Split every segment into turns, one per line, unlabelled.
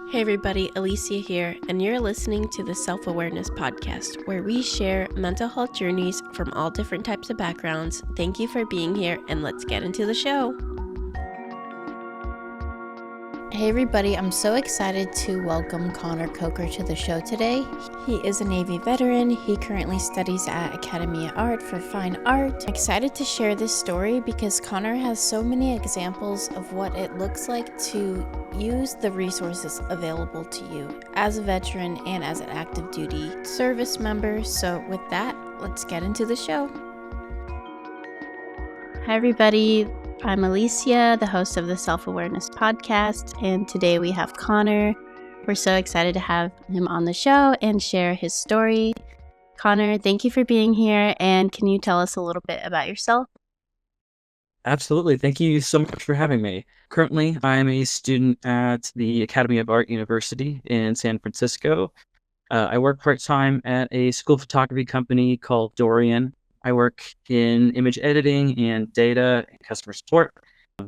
Hey everybody, Alicia here, and you're listening to the Self-Awearness podcast, where we share mental health journeys from all different types of backgrounds. Thank you for being here, and let's get into the show. Hey everybody, I'm so excited to welcome Connor Coker to the show today. He is a Navy veteran. He currently studies at Academy of Art for Fine Art. I'm excited to share this story because Connor has so many examples of what it looks like to use the resources available to you as a veteran and as an active duty service member. So with that, let's get into the show. Hi everybody. I'm Alicia, the host of the Self-Awearness podcast, and today we have Connor. We're so excited to have him on the show and share his story. Connor, thank you for being here, and can you tell us a little bit about yourself?
Absolutely. Thank you so much for having me. Currently, I'm a student at the Academy of Art University in San Francisco. I work part-time at a school photography company called Dorian. I work in image editing and data and customer support.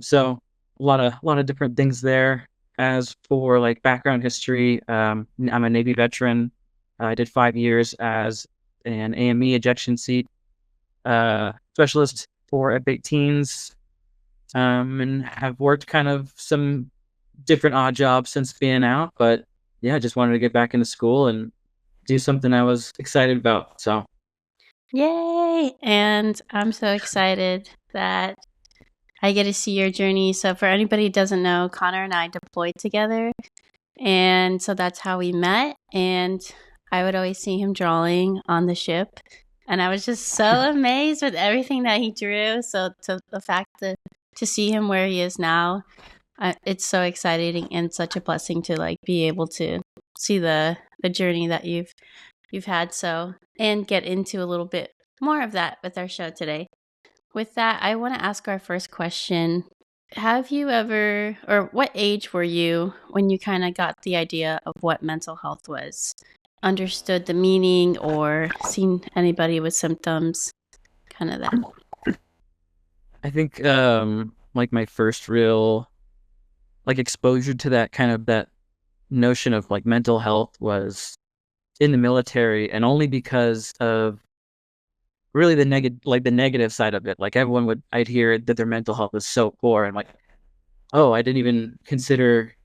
So a lot of different things there. As for like background history, I'm a Navy veteran. I did 5 years as an AME ejection seat specialist for F 18s, and have worked kind of some different odd jobs since being out. But yeah, just wanted to get back into school and do something I was excited about. So
Yay! And I'm so excited that I get to see your journey. So for anybody who doesn't know, Connor and I deployed together, and so that's how we met. And I would always see him drawing on the ship, and I was just so amazed with everything that he drew. So to the fact that to see him where he is now, it's so exciting and such a blessing to like be able to see the journey that you've had. So and get into a little bit more of that with our show today. With that, I want to ask our first question. Have you ever, or what age were you when you kind of got the idea of what mental health was? Understood the meaning or seen anybody with symptoms? Kind of that.
I think like my first real like exposure to that kind of that notion of like mental health was in the military, and only because of really the negative side of it. Like I'd hear that their mental health was so poor, and like, oh, I didn't even consider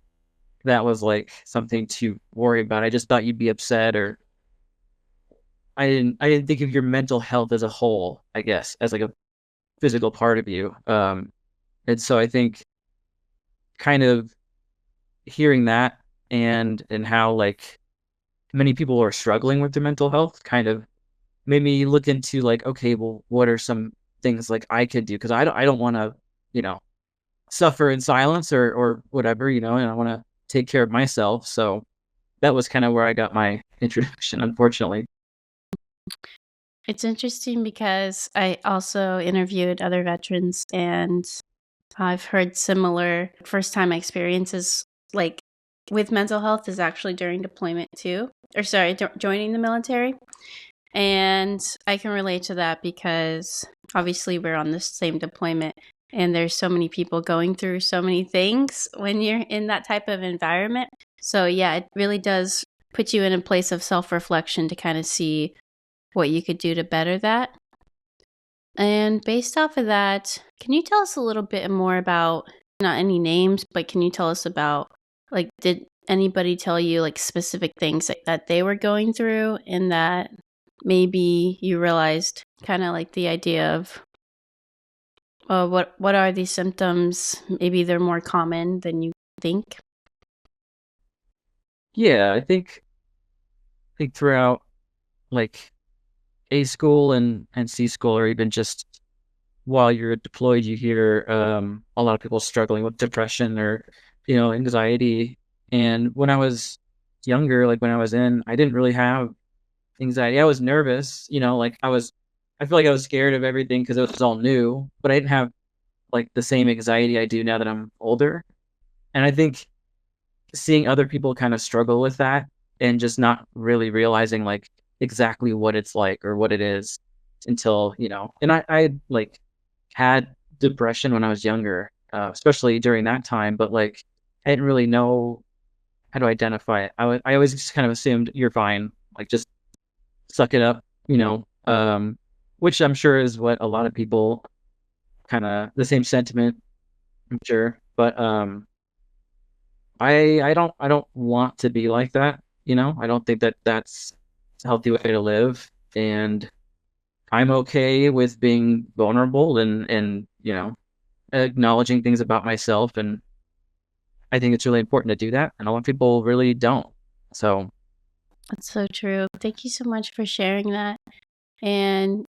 that was like something to worry about. I just thought you'd be upset, or I didn't think of your mental health as a whole, I guess, as like a physical part of you. And so I think kind of hearing that and how like many people are struggling with their mental health kind of made me look into like, okay, well, what are some things like I could do? Because I don't want to, you know, suffer in silence or whatever, and I want to take care of myself. So that was kind of where I got my introduction, unfortunately.
It's interesting because I also interviewed other veterans and I've heard similar first time experiences like with mental health is actually during deployment too. Or sorry, joining the military. And I can relate to that because obviously we're on the same deployment and there's so many people going through so many things when you're in that type of environment. So yeah, it really does put you in a place of self-reflection to kind of see what you could do to better that. And based off of that, can you tell us a little bit more about, not any names, but can you tell us about, like, did anybody tell you, like, specific things that they were going through and that maybe you realized kind of like the idea of, what are these symptoms? Maybe they're more common than you think.
Yeah, I think throughout like A school and C school, or even just while you're deployed, you hear a lot of people struggling with depression or anxiety. And when I was younger, like when I was in, I didn't really have anxiety. I was nervous, like I feel like I was scared of everything because it was all new, but I didn't have like the same anxiety I do now that I'm older. And I think seeing other people kind of struggle with that and just not really realizing like exactly what it's like or what it is until, and I like had depression when I was younger, especially during that time, but like I didn't really know how to identify it. I always just kind of assumed you're fine, like just suck it up, which I'm sure is what a lot of people kind of the same sentiment, I'm sure. But I don't want to be like that, I don't think that that's a healthy way to live, and I'm okay with being vulnerable and acknowledging things about myself, and I think it's really important to do that, and a lot of people really don't. So
That's so true. Thank you so much for sharing that. And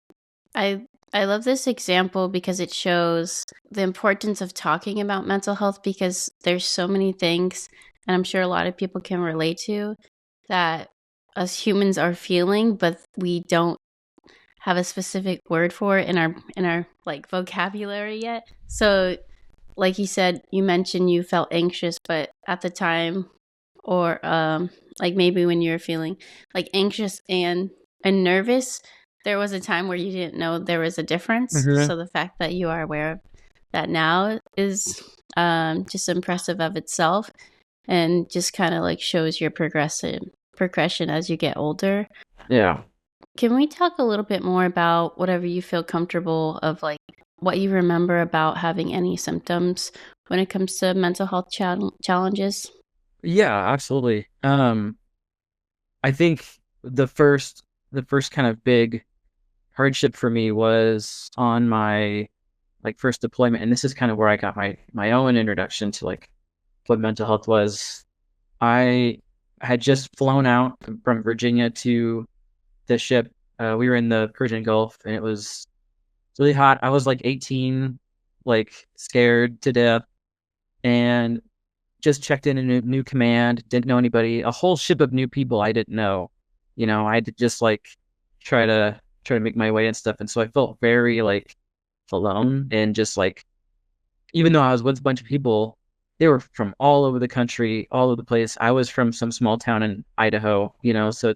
I I love this example because it shows the importance of talking about mental health, because there's so many things, and I'm sure a lot of people can relate to, that us humans are feeling, but we don't have a specific word for it in our like vocabulary yet. So like you said, you mentioned you felt anxious, but at the time, or like maybe when you were feeling like anxious and nervous, there was a time where you didn't know there was a difference.
Mhm.
So the fact that you are aware of that now is just impressive of itself, and just kind of like shows your progression as you get older.
Yeah.
Can we talk a little bit more about whatever you feel comfortable of, like what you remember about having any symptoms when it comes to mental health challenges?
Yeah, absolutely. I think the first kind of big hardship for me was on my like first deployment, and this is kind of where I got my own introduction to like what mental health was. I had just flown out from Virginia to the ship. We were in the Persian Gulf, and it was really hot. I was like 18, like scared to death, and just checked in a new command. Didn't know anybody. A whole ship of new people I didn't know. I had to just like try to make my way and stuff. And so I felt very like alone, and just like even though I was with a bunch of people, they were from all over the country, all over the place. I was from some small town in Idaho, so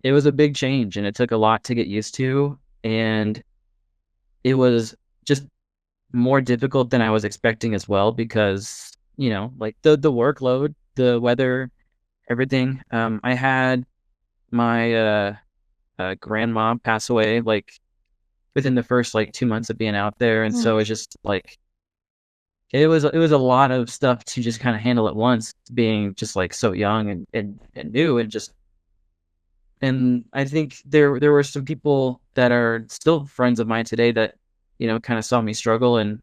it was a big change, and it took a lot to get used to, and it was just more difficult than I was expecting as well because, like the workload, the weather, everything. I had my grandma pass away like within the first like 2 months of being out there, and
Mm.
so it's just like it was a lot of stuff to just kind of handle at once, being just like so young and new, and I think there were some people that are still friends of mine today that kind of saw me struggle and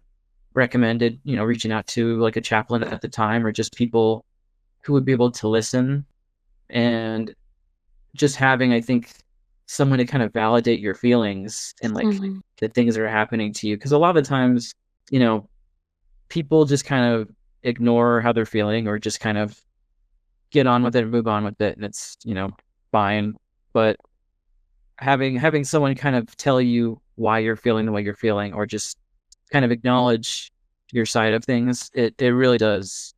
recommended reaching out to like a chaplain at the time, or just people who would be able to listen, and just having, I think, someone to kind of validate your feelings and like
Mhm.
the things that are happening to you, because a lot of the times you know people just kind of ignore how they're feeling, or just kind of get on with it and move on with it, and it's fine. But having someone kind of tell you why you're feeling the way you're feeling, or just kind of acknowledge your side of things, it really does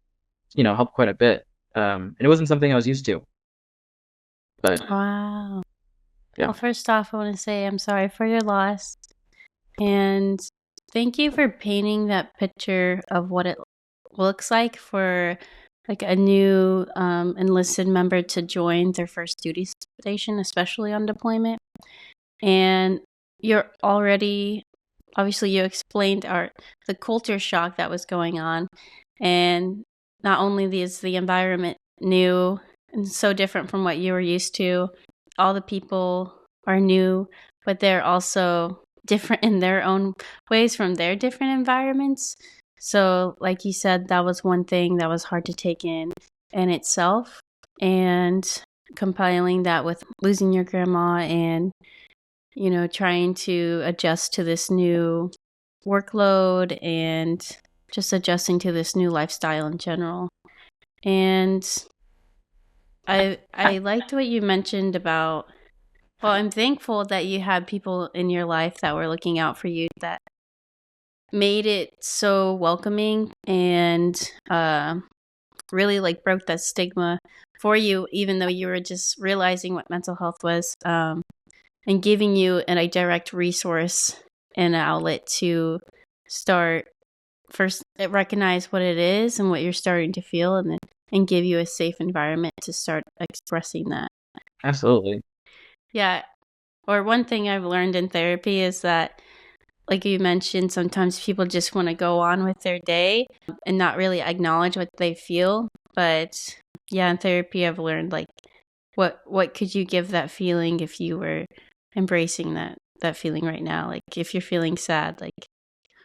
help quite a bit. And it wasn't something I was used to, but
Wow.
yeah.
Well, first off, I want to say I'm sorry for your loss. And thank you for painting that picture of what it looks like for like a new enlisted member to join their first duty station, especially on deployment. And you're already, obviously you explained the culture shock that was going on, and not only is the environment new and so different from what you were used to, all the people are new, but they're also different in their own ways from their different environments. So like you said, that was one thing that was hard to take in itself, and compiling that with losing your grandma, and trying to adjust to this new workload, and just adjusting to this new lifestyle in general. And I liked what you mentioned about, well, I'm thankful that you had people in your life that were looking out for you, that made it so welcoming, and really like broke that stigma for you, even though you were just realizing what mental health was, and giving you a direct resource and an outlet to start first recognize what it is and what you're starting to feel, and then and give you a safe environment to start expressing that.
Absolutely.
Yeah. Or one thing I've learned in therapy is that, like you mentioned, sometimes people just want to go on with their day and not really acknowledge what they feel. But yeah, in therapy, I've learned like what could you give that feeling if you were embracing that feeling right now? Like if you're feeling sad, like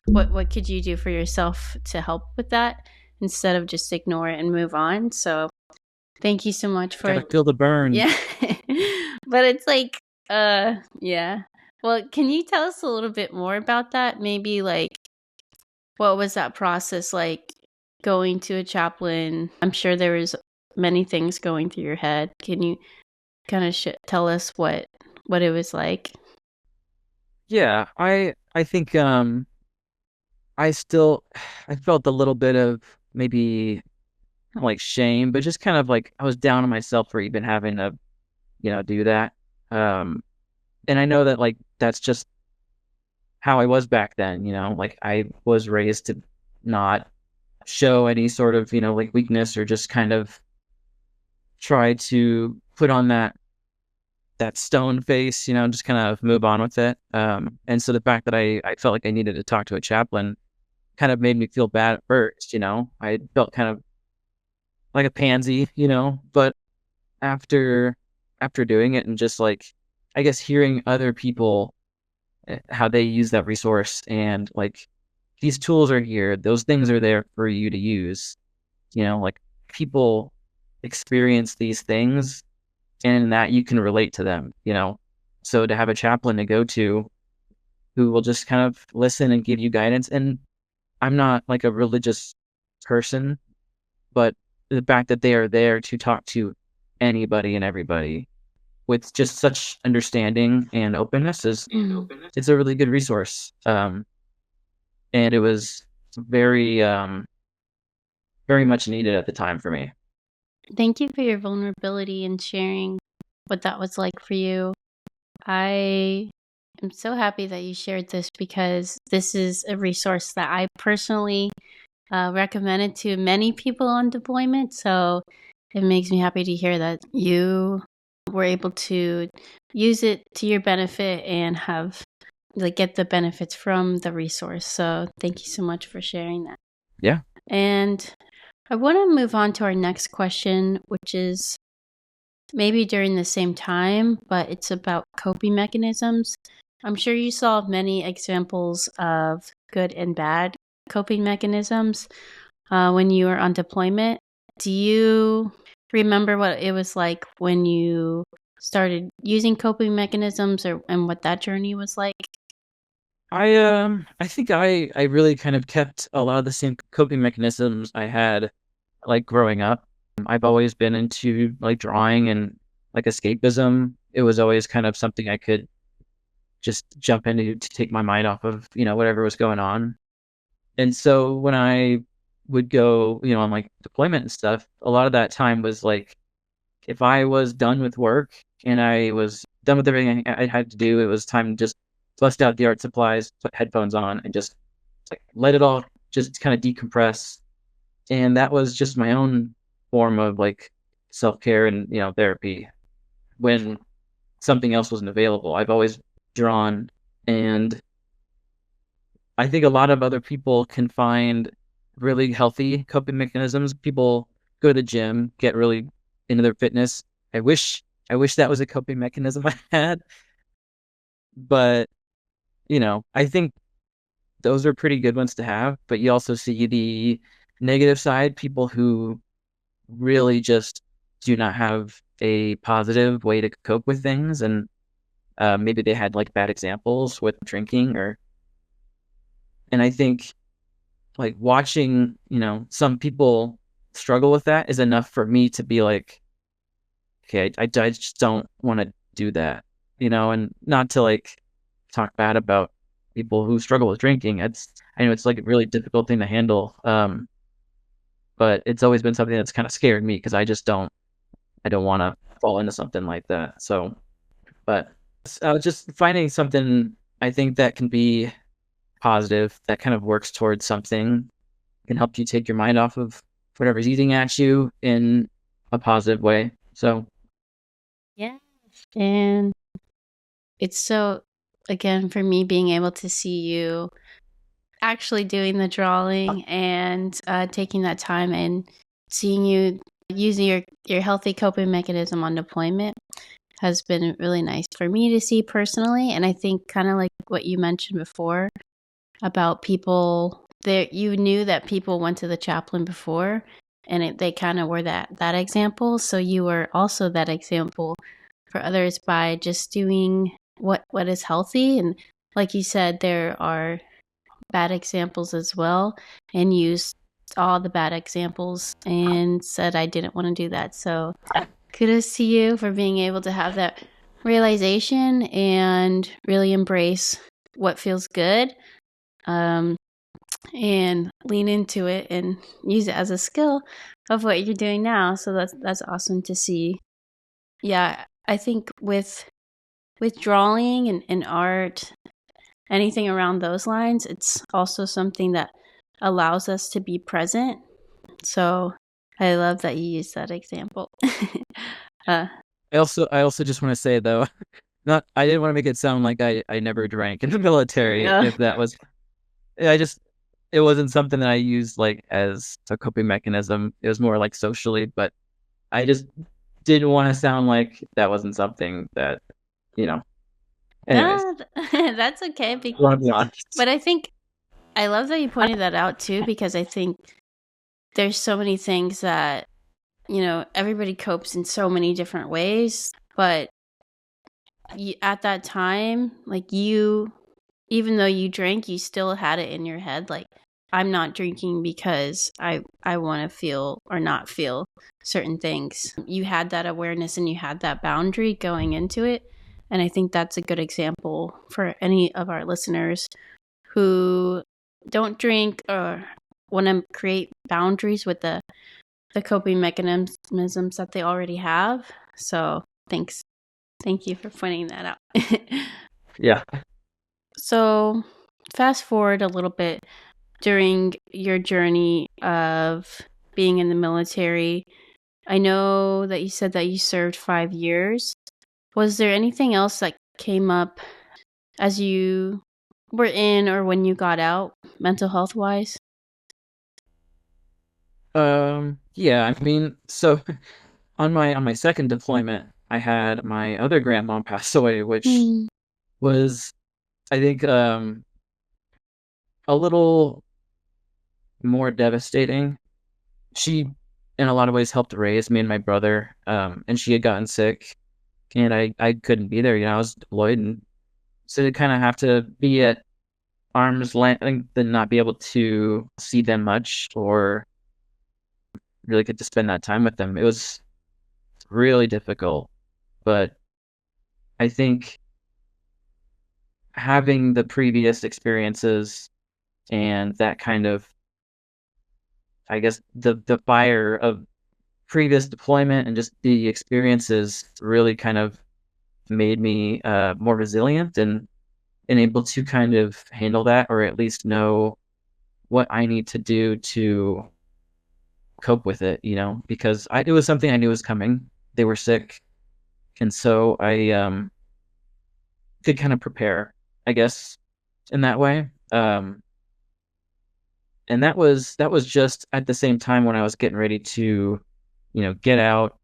what could you do for yourself to help with that instead of just ignore it and move on? So thank you so much for
Gotta feel the burn.
yeah. But it's like yeah. Well, can you tell us a little bit more about that? Maybe like what was that process like going to a chaplain? I'm sure there was many things going through your head. Can you kind of tell us what it was like?
Yeah, I think I still I felt a little bit of maybe not like shame, but just kind of like I was down on myself for even having to, do that. Um and I know that like that's just how I was back then, like I was raised to not show any sort of, like weakness or just kind of try to put on that stone face, just kind of move on with it. And so the fact that I felt like I needed to talk to a chaplain kind of made me feel bad at first, I felt kind of like a pansy, but after after doing it and just like I guess hearing other people how they use that resource and like these tools are here, those things are there for you to use, like people experience these things and that you can relate to them, so to have a chaplain to go to who will just kind of listen and give you guidance. And I'm not like a religious person, but the fact that they are there to talk to anybody and everybody with just such understanding and openness is
Mhm.
it's a really good resource. And it was very very much needed at the time for me.
Thank you for your vulnerability and sharing what that was like for you. I am so happy that you shared this because this is a resource that I personally recommended to many people on deployment. So it makes me happy to hear that you were able to use it to your benefit and have like get the benefits from the resource. So thank you so much for sharing that.
Yeah.
And I want to move on to our next question, which is maybe during the same time, but it's about coping mechanisms. I'm sure you saw many examples of good and bad coping mechanisms when you were on deployment. Do you remember what it was like when you started using coping mechanisms and what that journey was like?
I think I really kind of kept a lot of the same coping mechanisms I had like growing up. I've always been into like drawing and like escapism. It was always kind of something I could just jump into to take my mind off of, whatever was going on. And so when I would go, on like deployment and stuff, a lot of that time was like if I was done with work and I was done with everything I had to do, it was time to just bust out the art supplies, put headphones on, and just like let it all just kind of decompress. And that was just my own form of like self care and therapy when something else wasn't available. I've always drawn, and I think a lot of other people can find really healthy coping mechanisms. People go to the gym, get really into their fitness. I wish that was a coping mechanism I had, but I think those are pretty good ones to have. But you also see the negative side, people who really just do not have a positive way to cope with things, and maybe they had like bad examples with drinking and I think like watching, some people struggle with that is enough for me to be like, okay, I just don't want to do that, and not to like talk bad about people who struggle with drinking. I know it's like a really difficult thing to handle. But it's always been something that's kind of scared me because I don't want to fall into something like that. So, but just finding something I think that can be positive, that kind of works towards something, can help you take your mind off of whatever's eating at you in a positive way. So
Yeah. And it's so, again, for me, being able to see you actually doing the drawing and taking that time and seeing you using your healthy coping mechanism on deployment has been really nice for me to see personally. And I think kind of like what you mentioned before about people there, you knew that people went to the chaplain before, and they kind of were that example. So you were also that example for others by just doing what is healthy. And like you said, there are bad examples as well, and used all the bad examples and said I didn't want to do that. So kudos to you for being able to have that realization and really embrace what feels good, um, and lean into it and use it as a skill of what you're doing now. So that's awesome to see. Yeah, I think with drawing and art, anything around those lines, it's also something that allows us to be present. So I love that you use that example. uh,
I also just want to say though, not I didn't want to make it sound like I never drank in the military.
uh,
If that was, I just it wasn't something that I used like as a coping mechanism. It was more like socially, but I just didn't want to sound like that wasn't something that you know. Anyways,
no, that's okay.
I want to be honest.
But I think I love that you pointed that out too, because I think there's so many things that, everybody copes in so many different ways. But at that time, like even though you drank, you still had it in your head, like, I'm not drinking because I want to feel or not feel certain things. You had that awareness and you had that boundary going into it. And I think that's a good example for any of our listeners who don't drink or want to create boundaries with the coping mechanisms that they already have. So thanks. Thank you for pointing that out.
Yeah.
So fast forward a little bit during your journey of being in the military. I know that you said that you served 5 years. Was there anything else that came up as you were in or when you got out, mental health wise?
Yeah, I mean, so on my second deployment, I had my other grandma pass away, which
Mm.
was I think a little more devastating. She in a lot of ways helped raise me and my brother, and she had gotten sick and I couldn't be there, I was deployed, and so to kind of have to be at arm's length and then not be able to see them much or really get to spend that time with them. It was really difficult, but I think having the previous experiences and that kind of, I guess, the fire of previous deployment and just the experiences really kind of made me more resilient and able to kind of handle that, or at least know what I need to do to cope with it, because it was something I knew was coming. They were sick, and so I could kind of prepare, I guess, in that way. And that was just at the same time when I was getting ready to, get out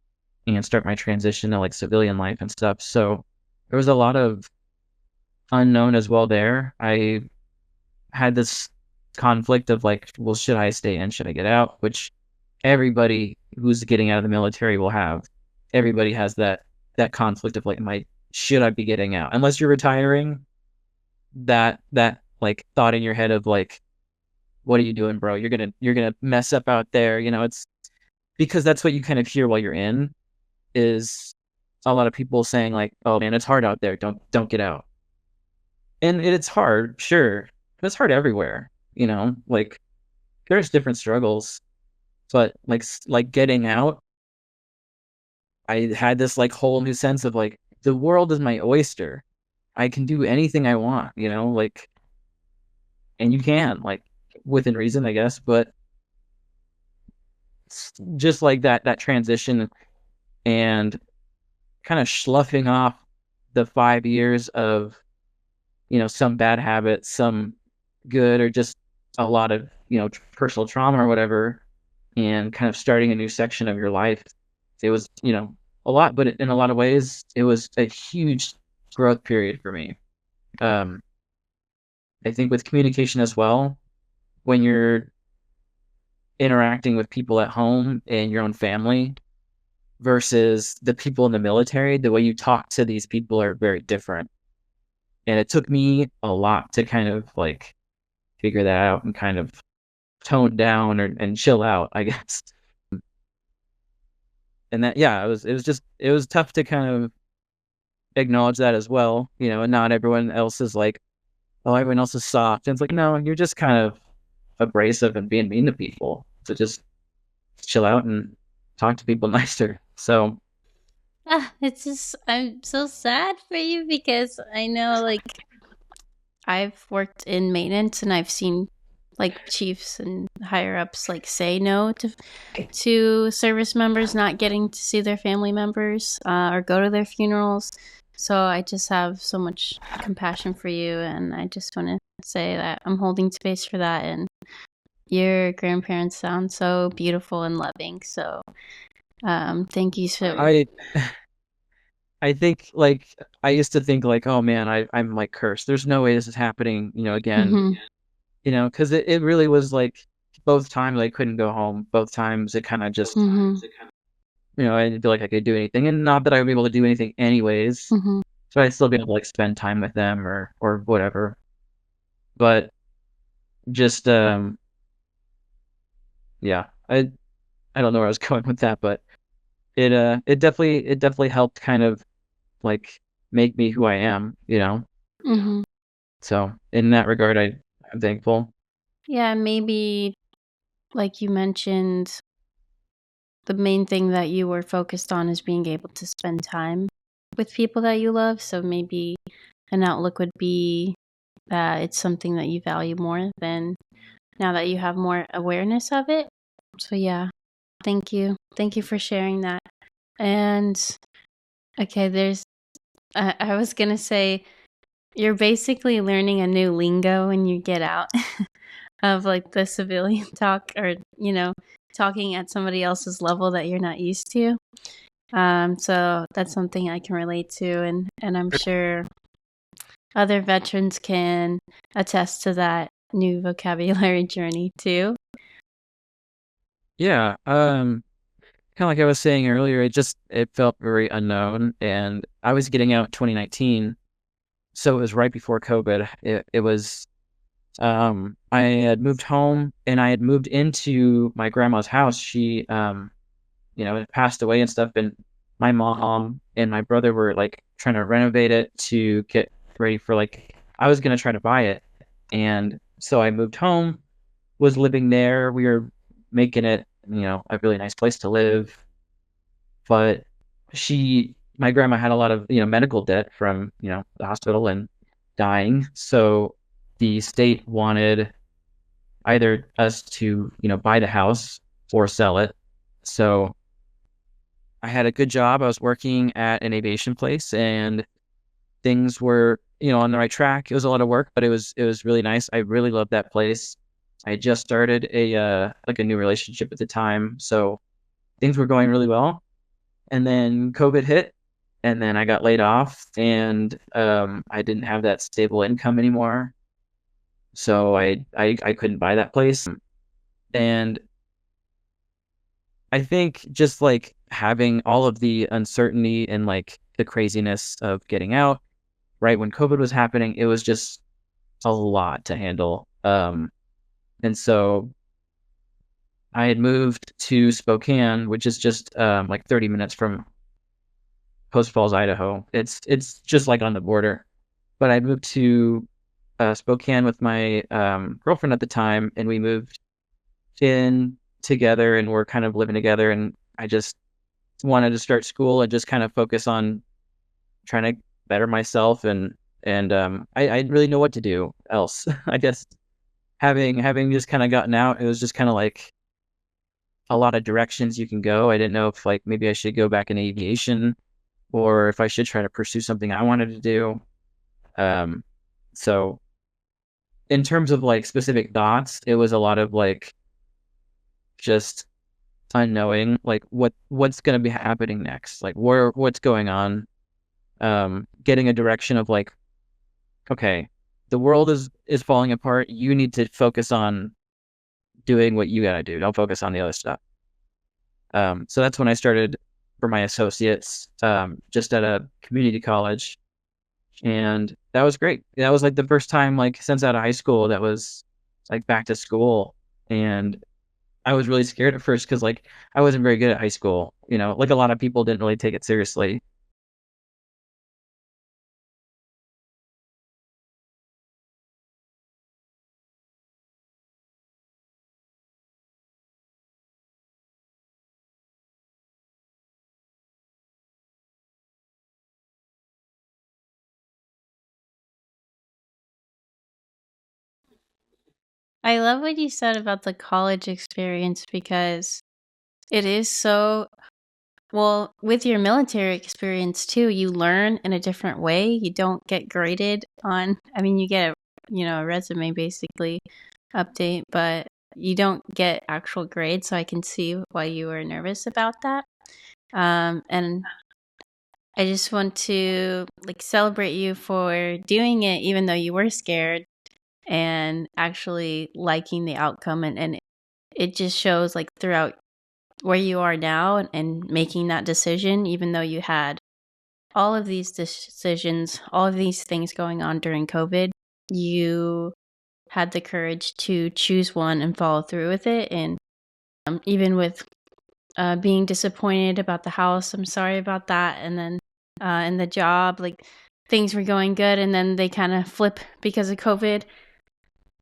and start my transition to like civilian life and stuff. So there was a lot of unknown as well there. I had this conflict of like, well, should I stay in? Should I get out? Which everybody who's getting out of the military will have. Everybody has that conflict of like, should I be getting out? Unless you're retiring, that like thought in your head of like, what are you doing, bro? You're gonna mess up out there. It's because that's what you kind of hear while you're in is a lot of people saying like, oh man, it's hard out there. Don't get out. And it's hard, sure, but it's hard everywhere. Like there's different struggles, but like getting out, I had this like whole new sense of like the world is my oyster. I can do anything I want, like, and you can like within reason, I guess, but just like that transition and kind of sloughing off the 5 years of, some bad habits, some good, or just a lot of, personal trauma or whatever, and kind of starting a new section of your life. It was, a lot, but in a lot of ways, it was a huge growth period for me. Um, I think with communication as well, when you're interacting with people at home and your own family versus the people in the military, the way you talk to these people are very different. And it took me a lot to kind of like figure that out and kind of tone down and chill out, I guess. And that, yeah, it was tough to kind of acknowledge that as well, and not everyone else is like, oh, everyone else is soft. And it's like, no, you're just kind of abrasive and being mean to people. So just chill out and talk to people nicer. So
It's just, I'm so sad for you because I know, like, I've worked in maintenance and I've seen like chiefs and higher ups like say no to service members not getting to see their family members or go to their funerals. So I just have so much compassion for you, and I just want to say that I'm holding space for that. And your grandparents sound so beautiful and loving. So thank you so.
I I think like I used to think like, oh man, I'm like cursed. There's no way this is happening, again.
Mm-hmm,
Because it really was like both times I couldn't go home. Both times it kind of just,
mm-hmm,
I didn't feel like I could do anything, and not that I would be able to do anything anyways.
mm-hmm.
So I'd still be able to like spend time with them or whatever. But just yeah, I don't know where I was going with that, but it definitely helped kind of like make me who I am.
Mm-hmm.
So in that regard, I'm thankful.
Yeah, maybe like you mentioned, the main thing that you were focused on is being able to spend time with people that you love. So maybe an outlook would be that it's something that you value more than now that you have more awareness of it. So yeah, thank you. Thank you for sharing that. And okay, I was going to say, you're basically learning a new lingo when you get out of like the civilian talk, or, talking at somebody else's level that you're not used to. So that's something I can relate to, and I'm sure other veterans can attest to that new vocabulary journey too.
Yeah. Kind of like I was saying earlier, it felt very unknown, and I was getting out in 2019, so it was right before COVID. It was I had moved home and I had moved into my grandma's house. She had passed away and stuff, and my mom and my brother were like trying to renovate it to get ready for like I was gonna try to buy it. And so I moved home, was living there. We were making it, a really nice place to live. But my grandma had a lot of, medical debt from, the hospital and dying. So the state wanted either us to, buy the house or sell it. So I had a good job. I was working at an aviation place and things were, on the right track. It was a lot of work, but it was really nice. I really loved that place. I had just started a new relationship at the time. So things were going really well. And then COVID hit, and then I got laid off, and I didn't have that stable income anymore. So I couldn't buy that place. And I think just like having all of the uncertainty and like the craziness of getting out right when COVID was happening, it was just a lot to handle. And so I had moved to Spokane, which is just like 30 minutes from Post Falls, Idaho. It's just like on the border. But I moved to Spokane with my girlfriend at the time, and we moved in together, and we're kind of living together. And I just wanted to start school and just kind of focus on trying to better myself, and I didn't really know what to do else. I guess having just kind of gotten out, it was just kind of like a lot of directions you can go. I didn't know if like maybe I should go back in aviation or if I should try to pursue something I wanted to do. Um, so in terms of like specific thoughts, it was a lot of like just unknowing like what's going to be happening next, like what's going on. Getting a direction of like, okay, the world is falling apart. You need to focus on doing what you got to do. Don't focus on the other stuff. So that's when I started for my associates, just at a community college, and that was great. That was like the first time, like since out of high school, that was like back to school, and I was really scared at first because like I wasn't very good at high school. Like a lot of people didn't really take it seriously.
I love what you said about the college experience because it is so well, with your military experience too, you learn in a different way. You don't get graded on, I mean, you get a resume basically update, but you don't get actual grades. So I can see why you were nervous about that. And I just want to like celebrate you for doing it, even though you were scared and actually liking the outcome. And it just shows like throughout where you are now and making that decision, even though you had all of these decisions, all of these things going on during COVID, you had the courage to choose one and follow through with it. And even with being disappointed about the house, I'm sorry about that. And then in the job, like things were going good and then they kind of flip because of COVID.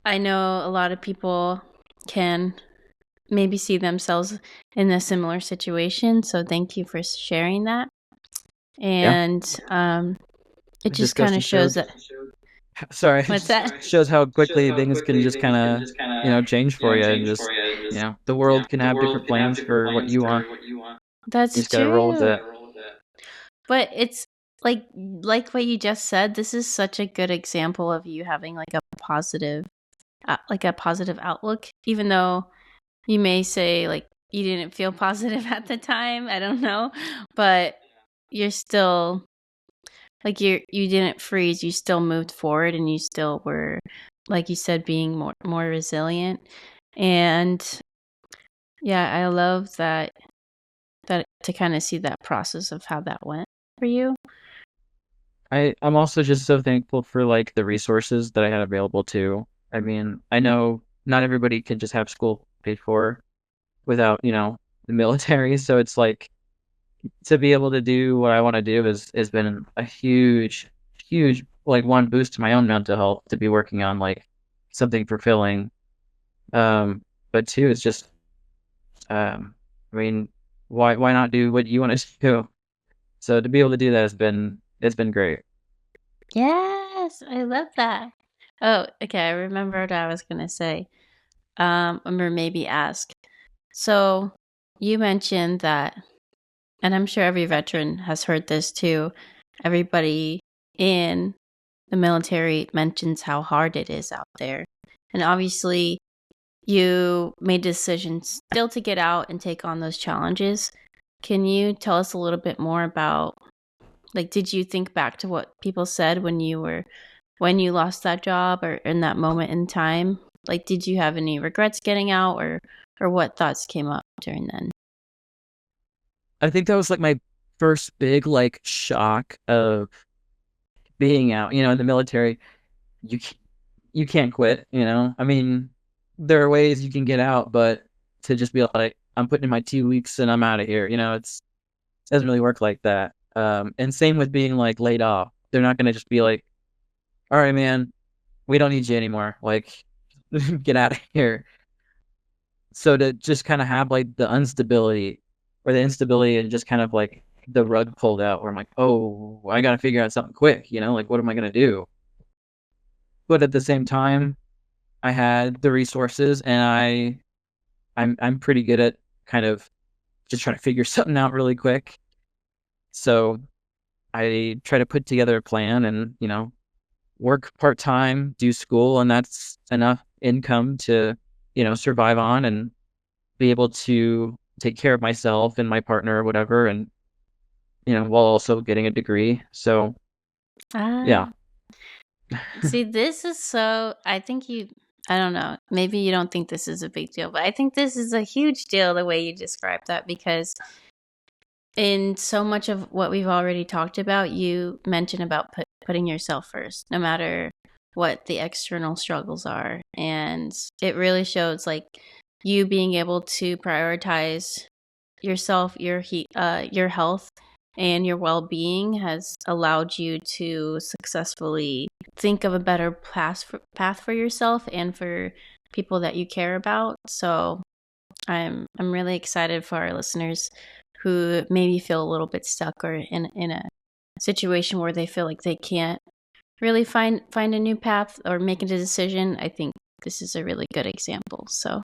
I know a lot of people can maybe see themselves in a similar situation. So thank you for sharing that.
Yeah,
And it
it
just
just goes
kind
to
of
show.
shows that.
Sorry, it
What's
just
that?
shows how quickly things can just kind of change for you, and just the world can have different plans for what you want. You
That's
just got to roll with
true.
it.
But it's like what you just said. This is such a good example of you having like a positive outlook, even though you may say like you didn't feel positive at the time. I don't know, but you're still like you didn't freeze. You still moved forward, and you still were, like you said, being more resilient. And yeah, I love that to kind of see that process of how that went for you.
I'm also just so thankful for like the resources that I had available too. I mean, I know not everybody can just have school paid for without, the military. So it's like to be able to do what I want to do has been a huge, huge like one boost to my own mental health to be working on like something fulfilling. But two, it's just I mean, why not do what you want to do? So to be able to do that it's been great.
Yes, I love that. Oh, okay. I remembered what I was gonna say. Or maybe ask. So you mentioned that, and I'm sure every veteran has heard this too. Everybody in the military mentions how hard it is out there, and obviously you made decisions still to get out and take on those challenges. Can you tell us a little bit more about, like, did you think back to what people said when you lost that job or in that moment in time? Like, did you have any regrets getting out, or what thoughts came up during then?
I think that was like my first big like shock of being out, in the military. You c- you can't quit, I mean, there are ways you can get out, but to just be like, I'm putting in my 2 weeks and I'm out of here, it doesn't really work like that. And same with being like laid off. They're not gonna just be like, all right, man, we don't need you anymore. Like, get out of here. So to just kind of have like the instability or the instability and just kind of like the rug pulled out where I'm like, oh, I got to figure out something quick, like what am I going to do? But at the same time, I had the resources and I'm pretty good at kind of just trying to figure something out really quick. So I try to put together a plan and, work part-time, do school, and that's enough income to, survive on and be able to take care of myself and my partner or whatever, and, while also getting a degree. So, yeah.
Ah, see, this is so. I think you. I don't know. Maybe you don't think this is a big deal, but I think this is a huge deal the way you described that because in so much of what we've already talked about, you mentioned about putting yourself first, no matter what the external struggles are. And it really shows like you being able to prioritize yourself, your health, and your well-being has allowed you to successfully think of a better path for yourself and for people that you care about. So I'm really excited for our listeners who maybe feel a little bit stuck or in a situation where they feel like they can't really find a new path or make a decision. I think this is a really good example. So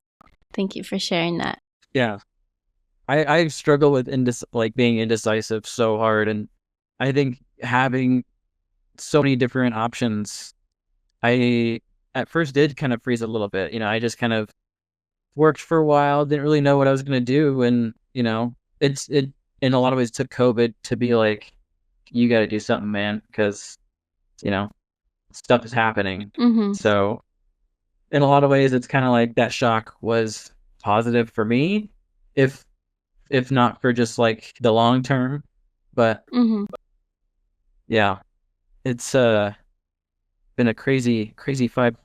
thank you for sharing that.
Yeah. I struggle with being indecisive so hard, and I think having so many different options, I at first did kind of freeze a little bit. I just kind of worked for a while, didn't really know what I was gonna do, and it in a lot of ways took COVID to be like, you got to do something, man, because you know stuff is happening.
Mm-hmm.
So in a lot of ways, it's kind of like that shock was positive for me, if not for just like the long term. But
Mm-hmm.
yeah, it's been a crazy 5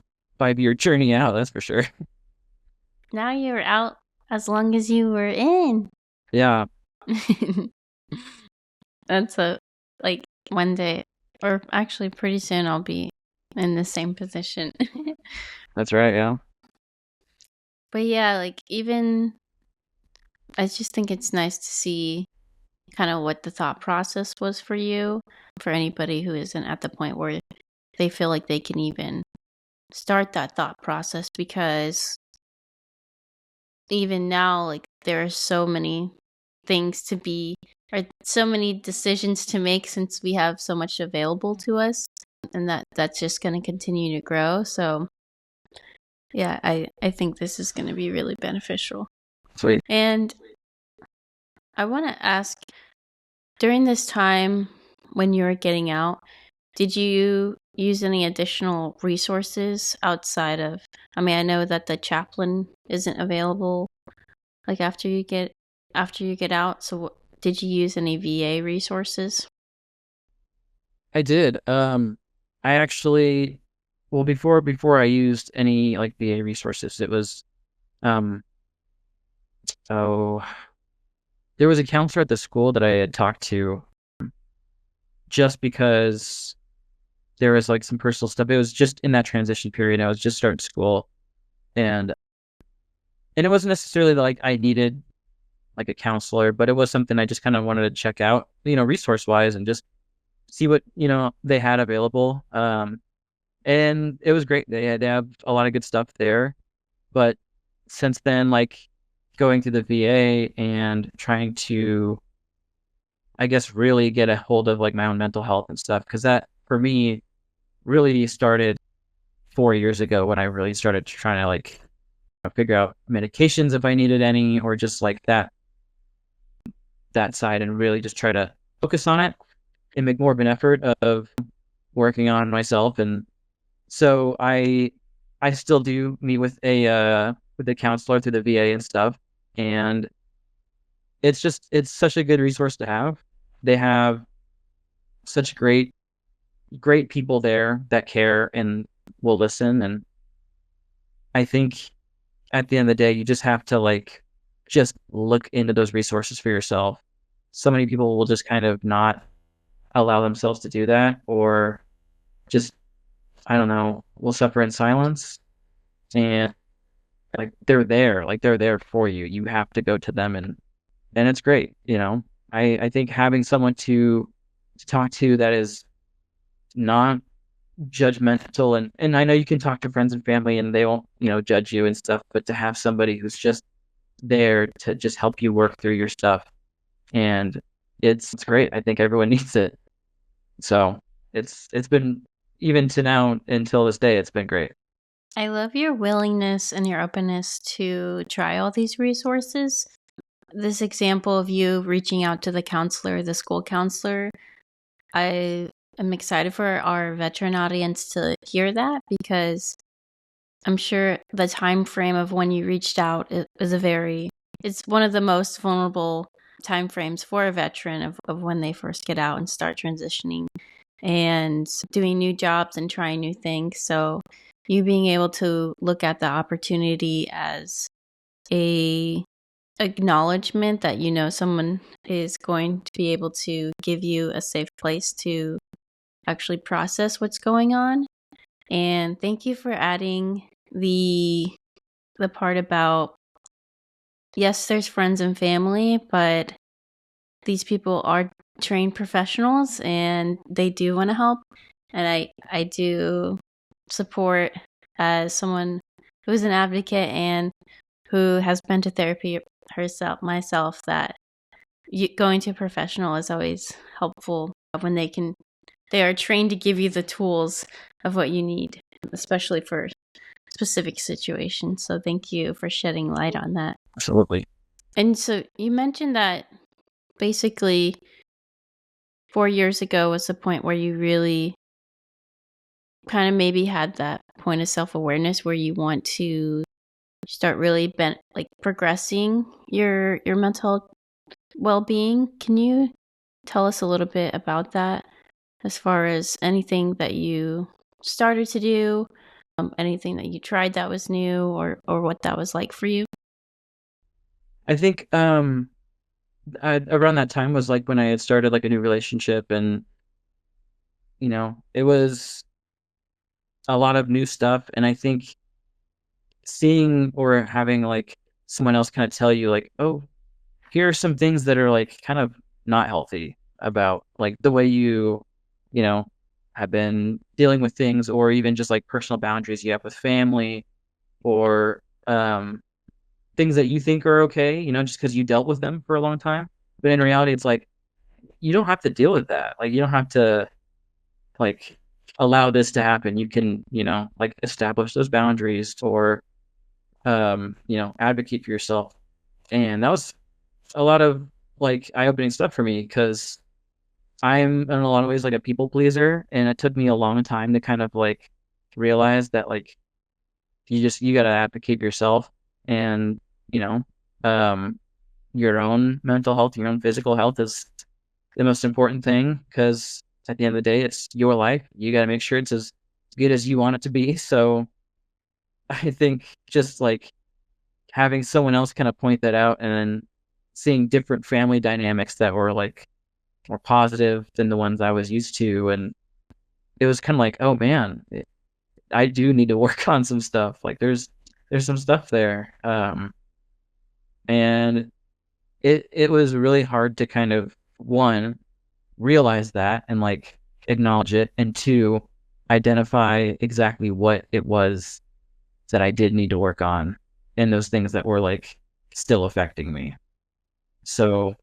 year journey out, that's for sure.
Now you're out as long as you were in.
Yeah,
That's a like one day, or actually pretty soon, I'll be in the same position.
that's right. Yeah.
But yeah, like even I just think it's nice to see kind of what the thought process was for you, for anybody who isn't at the point where they feel like they can even start that thought process because even now, like there are so many things to be, or so many decisions to make since we have so much available to us, and that's just going to continue to grow. So yeah, I think this is going to be really beneficial.
Sweet.
And I want to ask, during this time when you were getting out, did you use any additional resources outside of, I mean, I know that the chaplain isn't available like after you get out. So did you use any VA resources?
I did. I actually, well, before I used any like VA resources, it was um oh, there was a counselor at the school that I had talked to, just because there was like some personal stuff. It was just in that transition period. I was just starting school, and it wasn't necessarily like I needed like a counselor, but it was something I just kind of wanted to check out, resource wise, and just see what they had available. And it was great. They have a lot of good stuff there. But since then, like going through the VA and trying to, I guess, really get a hold of like my own mental health and stuff, because that for me really started 4 years ago, when I really started trying to like figure out medications if I needed any, or just like that side, and really just try to focus on it and make more of an effort of working on myself. And so I still do meet with a counselor through the VA and stuff, and it's such a good resource to have. They have such great people there that care and will listen. And I think at the end of the day, you just have to like just look into those resources for yourself. So many people will just kind of not allow themselves to do that, or just, I don't know, will suffer in silence. And like they're there for you. You have to go to them, and it's great. I think having someone to talk to that is not judgmental, and I know you can talk to friends and family and they won't, judge you and stuff, but to have somebody who's just there to just help you work through your stuff. And it's great. I think everyone needs it. So it's been, even to now until this day, it's been great.
I love your willingness and your openness to try all these resources. This example of you reaching out to the counselor, the school counselor, I am excited for our veteran audience to hear that, because I'm sure the time frame of when you reached out is it's one of the most vulnerable time frames for a veteran of when they first get out and start transitioning and doing new jobs and trying new things. So you being able to look at the opportunity as a acknowledgement that someone is going to be able to give you a safe place to actually process what's going on. And thank you for adding the part about, yes, there's friends and family, but these people are trained professionals and they do want to help. And I do support, as someone who's an advocate and who has been to therapy myself, that going to a professional is always helpful when they are trained to give you the tools of what you need, especially for specific situations. So thank you for shedding light on that.
Absolutely.
And so you mentioned that basically 4 years ago was the point where you really kind of maybe had that point of self-awareness where you want to start really progressing your mental well-being. Can you tell us a little bit about that, as far as anything that you started to do, anything that you tried that was new, or what that was like for you?
I think around that time was like when I had started like a new relationship, and it was a lot of new stuff. And I think seeing or having like someone else kind of tell you like, oh, here are some things that are like kind of not healthy about like the way you know have been dealing with things, or even just like personal boundaries you have with family, or things that you think are okay, just because you dealt with them for a long time. But in reality, it's like you don't have to deal with that. Like you don't have to like allow this to happen. You can, like establish those boundaries, or advocate for yourself. And that was a lot of like eye-opening stuff for me, because I'm in a lot of ways like a people pleaser, and it took me a long time to kind of like realize that like you got to advocate for yourself, and you know um your own mental health, your own physical health is the most important thing, because at the end of the day, it's your life. You got to make sure it's as good as you want it to be. So I think just like having someone else kind of point that out, and then seeing different family dynamics that were like more positive than the ones I was used to. And it was kind of like, oh man, I do need to work on some stuff. Like there's some stuff there. And it was really hard to kind of, one, realize that and like acknowledge it, and two, identify exactly what it was that I did need to work on, and those things that were like still affecting me. So,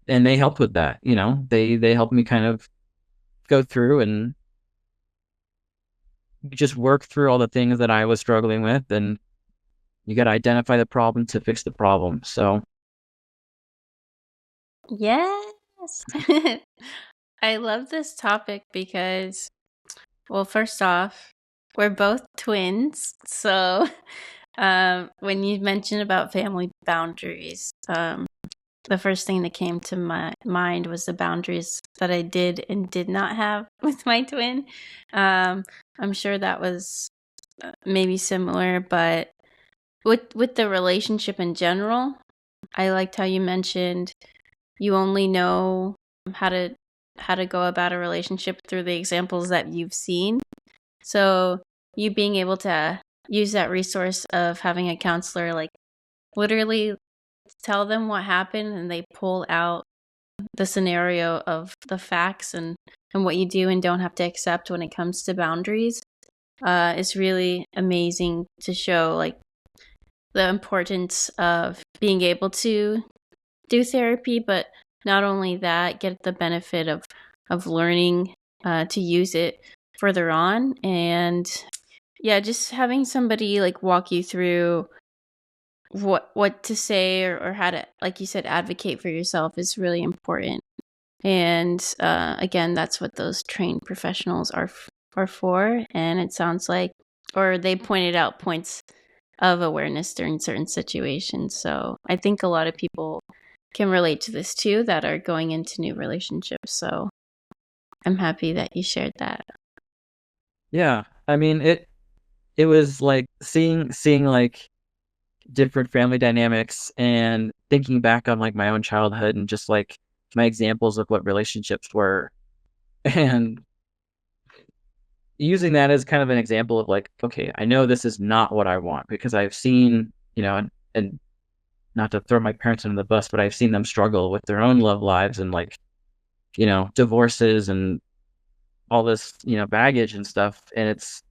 and they helped with that, they helped me kind of go through and just work through all the things that I was struggling with. And you got to identify the problem to fix the problem. So
Yes. I love this topic because, well, first off, we're both twins. So when you mentioned about family boundaries, the first thing that came to my mind was the boundaries that I did and did not have with my twin. I'm sure that was maybe similar, but with the relationship in general, I liked how you mentioned you only know how to go about a relationship through the examples that you've seen. So you being able to use that resource of having a counselor, like literally tell them what happened, and they pull out the scenario of the facts and what you do and don't have to accept when it comes to boundaries, is really amazing to show. Like, the importance of being able to do therapy, but not only that, get the benefit of learning to use it further on. And yeah, just having somebody like walk you through what to say, or how to, like you said, advocate for yourself is really important. And again, that's what those trained professionals are for. And it sounds like, or they pointed out points of awareness during certain situations. So I think a lot of people can relate to this too, that are going into new relationships. So I'm happy that you shared that.
Yeah, I mean it was like seeing like different family dynamics and thinking back on like my own childhood and just like my examples of what relationships were and using that as kind of an example of like, okay, I know this is not what I want because I've seen, and not to throw my parents under the bus, but I've seen them struggle with their own love lives and like, divorces and all this, baggage and stuff. And it's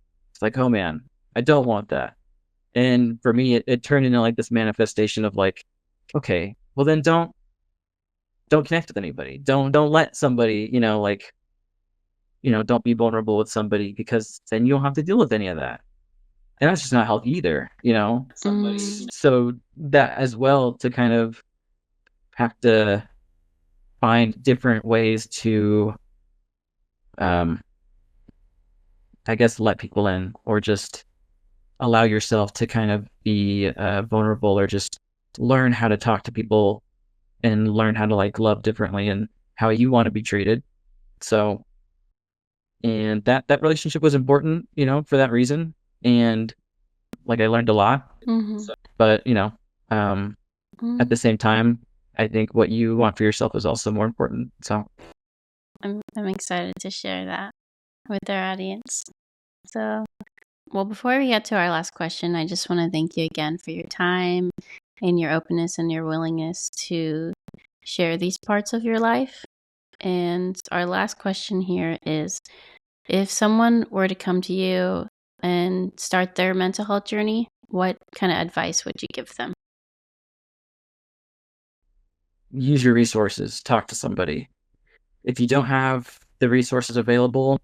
like, oh man, I don't want that. And for me, it turned into like this manifestation of like, okay, well then don't connect with anybody. Don't let somebody, like, don't be vulnerable with somebody because then you don't have to deal with any of that. And that's just not healthy either.
Mm.
So that as well to kind of have to find different ways to um I guess let people in or just allow yourself to kind of be vulnerable or just learn how to talk to people and learn how to like love differently and how you want to be treated. So, and that relationship was important, for that reason. And like I learned a lot,
Mm-hmm.
but um, at
Mm.
the same time, I think what you want for yourself is also more important. So,
I'm excited to share that with our audience. So, well, before we get to our last question, I just want to thank you again for your time and your openness and your willingness to share these parts of your life. And our last question here is, if someone were to come to you and start their mental health journey, what kind of advice would you give them?
use your resources, talk to somebody. If you don't have the resources available,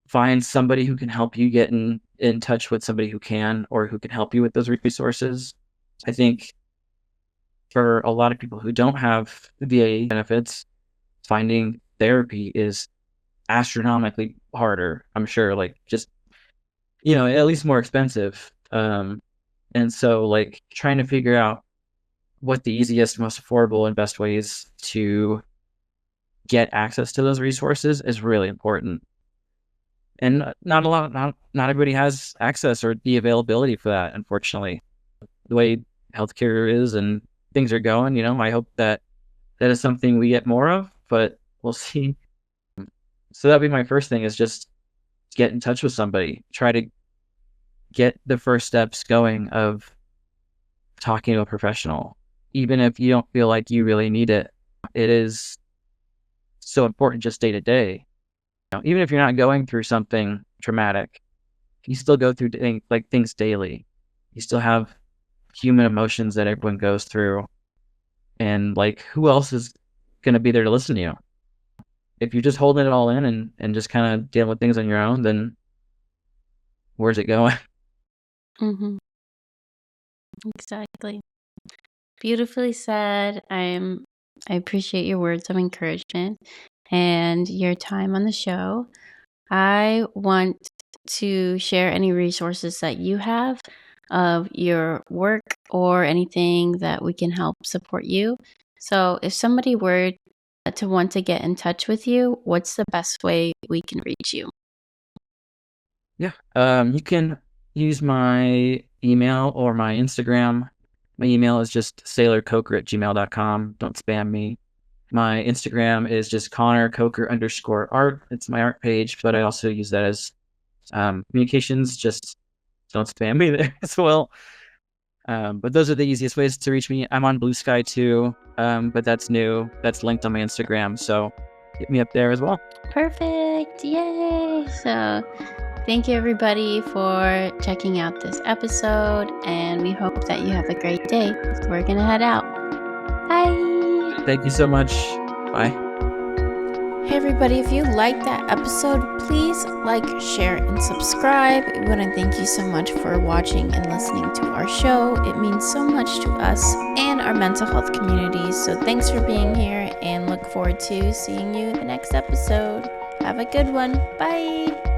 find somebody who can help you get in touch with somebody who can or who can help you with those resources. I think for a lot of people who don't have VA benefits, finding therapy is astronomically harder. I'm sure, like just at least more expensive. And so like trying to figure out what the easiest, most affordable, and best ways to get access to those resources is really important. And not everybody has access or the availability for that, unfortunately. The way healthcare is and things are going, I hope that that is something we get more of, but we'll see. So that'd be my first thing is just get in touch with somebody. Try to get the first steps going of talking to a professional. Even if you don't feel like you really need it, it is so important just day to day. Even if you're not going through something traumatic, you still go through things daily. You still have human emotions that everyone goes through. And like, who else is going to be there to listen to you? If you're just holding it all in and just kind of dealing with things on your own, then where's it going?
Mm-hmm. Exactly. Beautifully said. I appreciate your words of encouragement and your time on the show. I want to share any resources that you have of your work or anything that we can help support you. So, if somebody were to want to get in touch with you, what's the best way we can reach you?
Yeah. You can use my email or my Instagram. My email is just sailorcoker@gmail.com. Don't spam me. My Instagram is just Connor Coker _art. It's my art page, but I also use that as communications. Just don't spam me there as well. But those are the easiest ways to reach me. I'm on Blue Sky too, but that's new. That's linked on my Instagram, so hit me up there as well.
Perfect. Yay. So, Thank you, everybody, for checking out this episode, and we hope that you have a great day. We're going to head out. Bye.
Thank you so much. Bye.
Hey everybody, if you liked that episode, please like, share, and subscribe. We want to thank you so much for watching and listening to our show. It means so much to us and our mental health community. So thanks for being here, and look forward to seeing you in the next episode. Have a good one. Bye.